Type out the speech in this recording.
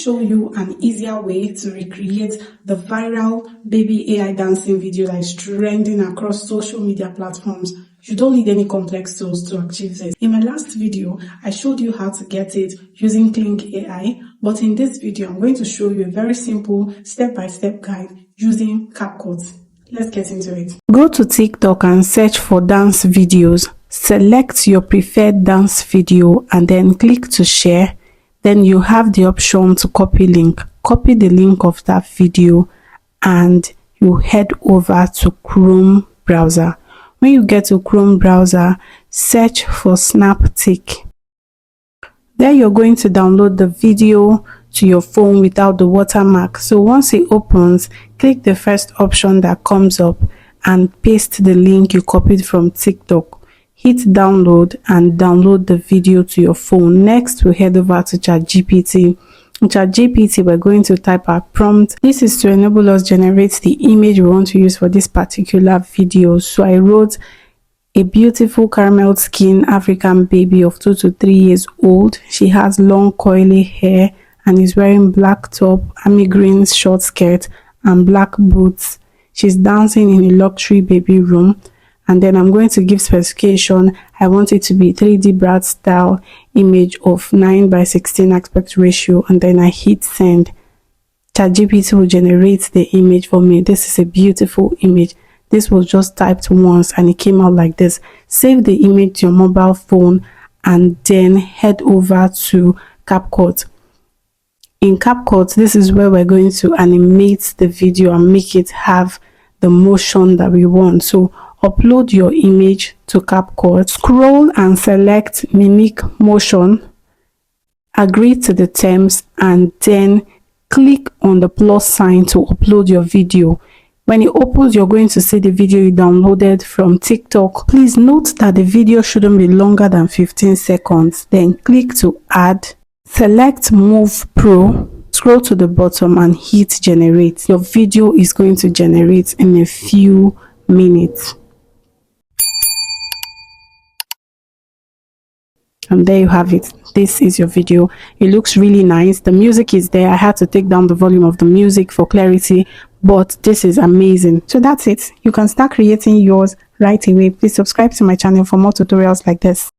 show you an easier way to recreate the viral baby AI dancing video that is trending across social media platforms. You don't need any complex tools to achieve this. In my last video, I showed you how to get it using Kling AI, but in this video, I'm going to show you a very simple step-by-step guide using CapCut. Let's get into it. Go to TikTok and search for dance videos. Select your preferred dance video and then click to share. Then you have the option to copy link. Copy the link of that video and you head over to Chrome browser. When you get to Chrome browser, search for Snaptic. There you're going to download the video to your phone without the watermark. So once it opens, click the first option that comes up and paste the link you copied from TikTok. Hit download and download the video to your phone. Next, we head over to ChatGPT. In ChatGPT, we're going to type our prompt. This is to enable us generate the image we want to use for this particular video. So I wrote a beautiful caramel skin African baby of 2 to 3 years old. She has long coily hair and is wearing black top, army green short skirt and black boots. She's dancing in a luxury baby room. And then I'm going to give specification. I want it to be 3D Brad style image of 9:16 aspect ratio, and then I hit send. ChatGPT will generate the image for me. This is a beautiful image. This was just typed once and it came out like this. Save the image to your mobile phone and then head over to CapCut. In CapCut, this is where we're going to animate the video and make it have the motion that we want. So upload your image to CapCut, scroll and select Mimic Motion, agree to the terms, and then click on the plus sign to upload your video. When it opens, you're going to see the video you downloaded from TikTok. Please note that the video shouldn't be longer than 15 seconds. Then click to add, select Move Pro, scroll to the bottom and hit generate. Your video is going to generate in a few minutes. And there you have it. This is your video. It looks really nice. The music is there. I had to take down the volume of the music for clarity, but this is amazing. So that's it. You can start creating yours right away. Please subscribe to my channel for more tutorials like this.